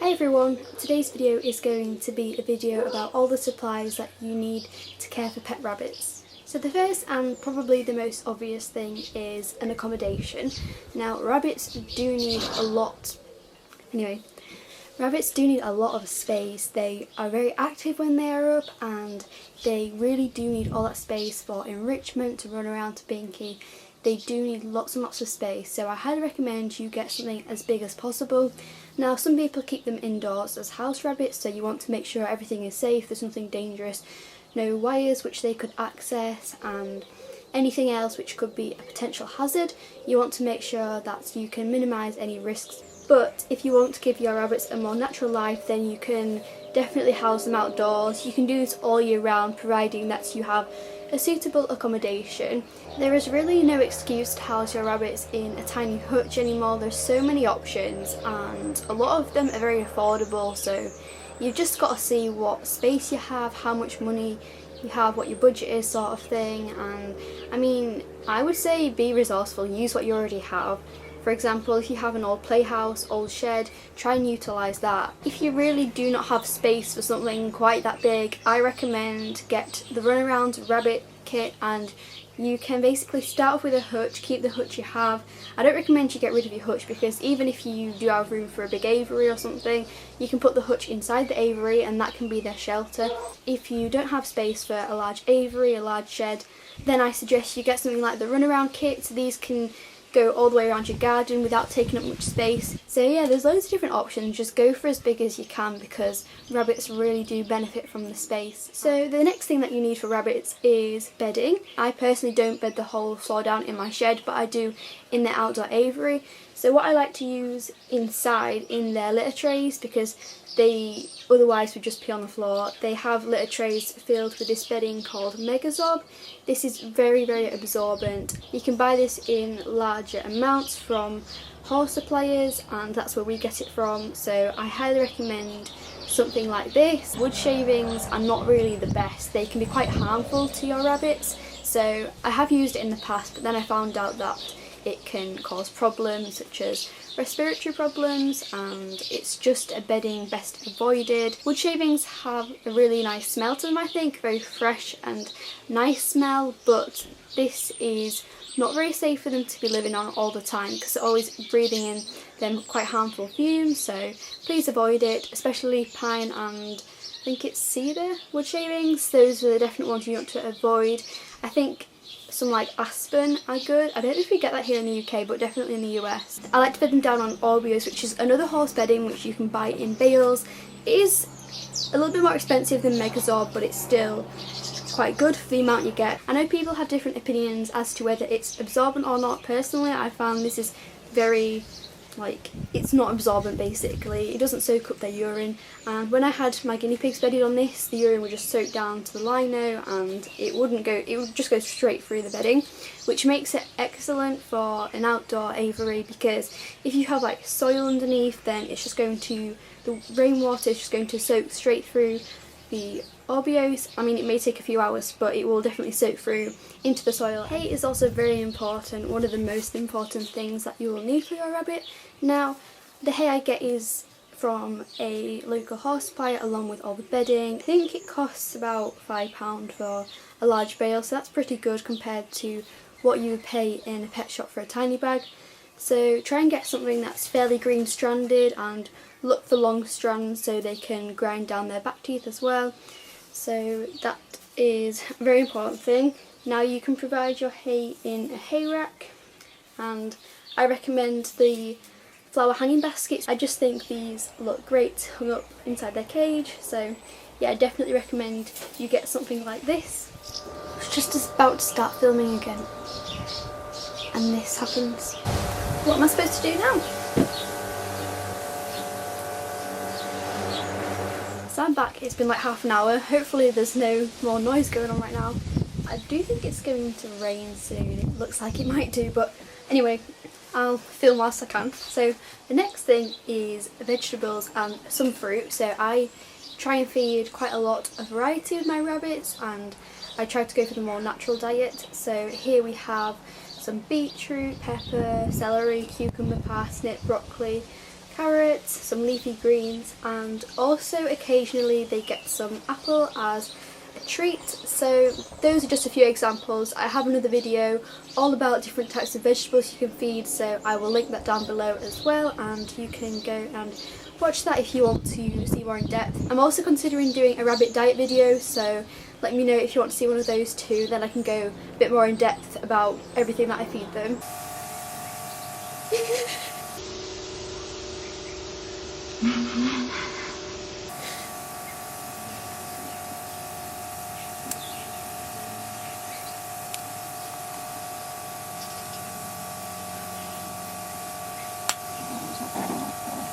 Hi everyone, today's video is going to be a video about all the supplies that you need to care for pet rabbits. So the first and probably the most obvious thing is an accommodation. Now rabbits do need a lot, rabbits do need a lot of space. They are very active when they are up and they really do need all that space for enrichment, to run around, to binky. They do need lots and lots of space, so I highly recommend you get something as big as possible. Now some people keep them indoors as house rabbits, so you want to make sure everything is safe, there's nothing dangerous, no wires which they could access and anything else which could be a potential hazard. You want to make sure that you can minimise any risks. But if you want to give your rabbits a more natural life, then you can definitely house them outdoors. You can do this all year round, providing that you have a suitable accommodation. There is really no excuse to house your rabbits in a tiny hutch anymore. There's so many options and a lot of them are very affordable, so you've just got to see what space you have, how much money you have, what your budget is, sort of thing. And I mean, I would say be resourceful, use what you already have. For example, if you have an old playhouse, old shed, try and utilise that. If you really do not have space for something quite that big, I recommend get the runaround rabbit kit, and you can basically start off with a hutch, keep the hutch you have. I don't recommend you get rid of your hutch, because even if you do have room for a big aviary or something, you can put the hutch inside the aviary and that can be their shelter. If you don't have space for a large aviary, a large shed, then I suggest you get something like the runaround kit. These can go all the way around your garden without taking up much space. So yeah, there's loads of different options. Just go for as big as you can because rabbits really do benefit from the space. So the next thing that you need for rabbits is bedding. I personally don't bed the whole floor down in my shed, but I do in the outdoor aviary. So what I like to use inside in their litter trays, because they otherwise would just pee on the floor, they have litter trays filled with this bedding called Megazorb. This is very, very absorbent. You can buy this in larger amounts from horse suppliers, and that's where we get it from, so I highly recommend something like this. Wood shavings are not really the best. They can be quite harmful to your rabbits, so I have used it in the past, but then I found out that it can cause problems such as respiratory problems, and it's just a bedding best avoided. Wood shavings have a really nice smell to them, I think, very fresh and nice smell, but this is not very safe for them to be living on all the time because they're always breathing in them quite harmful fumes, so please avoid it, especially pine and I think it's cedar wood shavings. Those are the definite ones you want to avoid. I think some like aspen are good. I don't know if we get that here in the UK, but definitely in the US. I like to bed them down on Orbeos, which is another horse bedding which you can buy in bales. It is a little bit more expensive than Megazorb, but it's still quite good for the amount you get. I know people have different opinions as to whether it's absorbent or not. Personally, I found this is very, it's not absorbent basically. It doesn't soak up their urine, and when I had my guinea pigs bedded on this, the urine would just soak down to the lino and it would just go straight through the bedding, which makes it excellent for an outdoor aviary, because if you have like soil underneath, then it's just going to, the rainwater is just going to soak straight through the Orbeos. I mean, it may take a few hours, but it will definitely soak through into the soil. Hay is also very important, one of the most important things that you will need for your rabbit. Now, the hay I get is from a local horse supplier along with all the bedding. I think it costs about £5 for a large bale, so that's pretty good compared to what you would pay in a pet shop for a tiny bag. So try and get something that's fairly green stranded, and look for long strands so they can grind down their back teeth as well. So that is a very important thing. Now you can provide your hay in a hay rack, and I recommend the flower hanging baskets. I just think these look great hung up inside their cage, so yeah, I definitely recommend you get something like this. I was just about to start filming again and this happens. What am I supposed to do now? So I'm back, it's been like half an hour. Hopefully there's no more noise going on right now. I do think it's going to rain soon, it looks like it might do, but anyway, I'll film whilst I can. So the next thing is vegetables and some fruit. So I try and feed quite a lot of variety with my rabbits, and I try to go for the more natural diet. So here we have some beetroot, pepper, celery, cucumber, parsnip, broccoli, carrots, some leafy greens, and also occasionally they get some apple as a treat. So those are just a few examples. I have another video all about different types of vegetables you can feed, so I will link that down below as well, and you can go and watch that if you want to see more in depth. I'm also considering doing a rabbit diet video, so let me know if you want to see one of those too, then I can go a bit more in depth about everything that I feed them.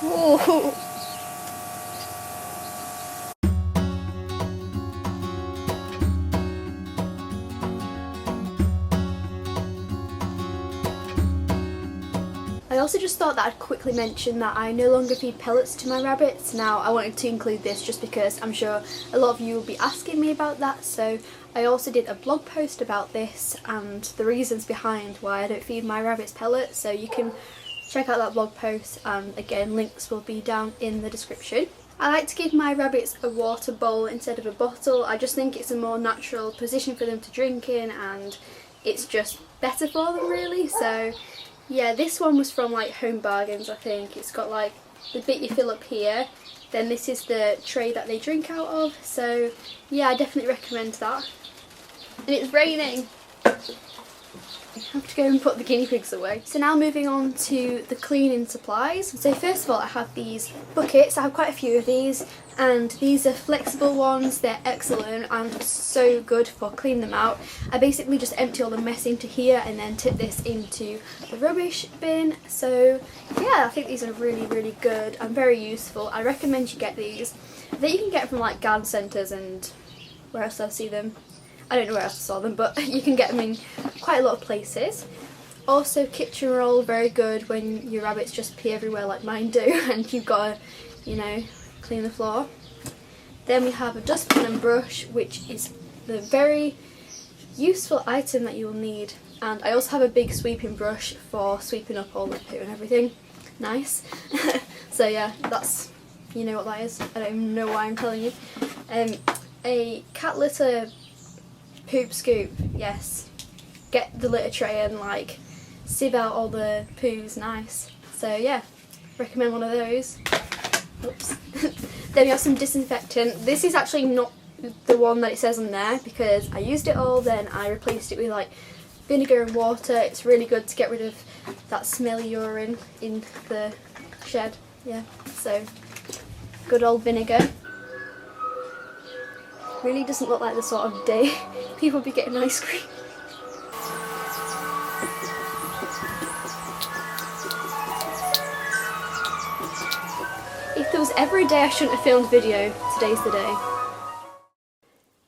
Whoa. I also just thought that I'd quickly mention that I no longer feed pellets to my rabbits. Now, I wanted to include this just because I'm sure a lot of you will be asking me about that, so I also did a blog post about this and the reasons behind why I don't feed my rabbits pellets, so you can check out that blog post, and again, links will be down in the description. I like to give my rabbits a water bowl instead of a bottle. I just think it's a more natural position for them to drink in, and it's just better for them really. So yeah, this one was from like Home Bargains, I think. It's got like the bit you fill up here, then this is the tray that they drink out of. So yeah, I definitely recommend that. And it's raining. I have to go and put the guinea pigs away. So now moving on to the cleaning supplies. So first of all, I have these buckets. I have quite a few of these, and these are flexible ones. They're excellent and so good for cleaning them out. I basically just empty all the mess into here and then tip this into the rubbish bin. So yeah, I think these are really good and very useful. I recommend you get these. That you can get from like garden centres and where else I see them. I don't know where else I saw them, but you can get them in quite a lot of places. Also, kitchen roll, very good when your rabbits just pee everywhere like mine do and you've got to, you know, clean the floor. Then we have a dustpan and brush, which is the very useful item that you will need. And I also have a big sweeping brush for sweeping up all the poo and everything. Nice. So yeah, that's, you know what that is. I don't even know why I'm telling you. A cat litter poop scoop, yes. Get the litter tray and like sieve out all the poos, nice. So yeah, recommend one of those. Oops. Then we have some disinfectant. This is actually not the one that it says on there because I used it all, then I replaced it with like vinegar and water. It's really good to get rid of that smelly urine in the shed, yeah. So good old vinegar. Really doesn't look like the sort of day people be getting ice cream. If there was ever a day I shouldn't have filmed video, today's the day.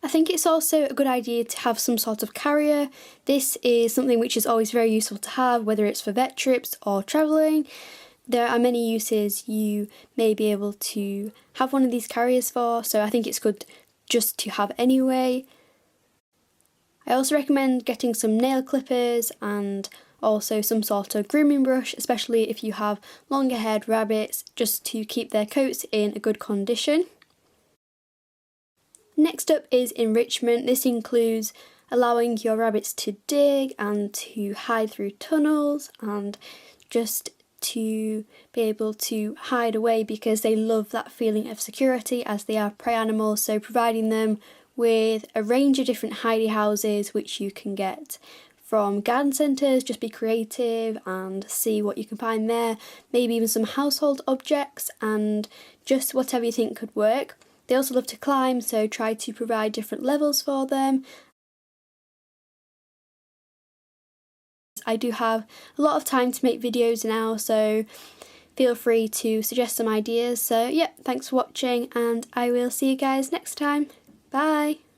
I think it's also a good idea to have some sort of carrier. This is something which is always very useful to have, whether it's for vet trips or travelling. There are many uses you may be able to have one of these carriers for, so I think it's good just to have anyway. I also recommend getting some nail clippers and also some sort of grooming brush, especially if you have longer haired rabbits, just to keep their coats in a good condition. Next up is enrichment. This includes allowing your rabbits to dig and to hide through tunnels and just to be able to hide away because they love that feeling of security as they are prey animals, so providing them with a range of different hidey houses which you can get from garden centres. Just be creative and see what you can find there, maybe even some household objects and just whatever you think could work. They also love to climb, so try to provide different levels for them. I do have a lot of time to make videos now, so feel free to suggest some ideas. So yeah, thanks for watching and I will see you guys next time. Bye!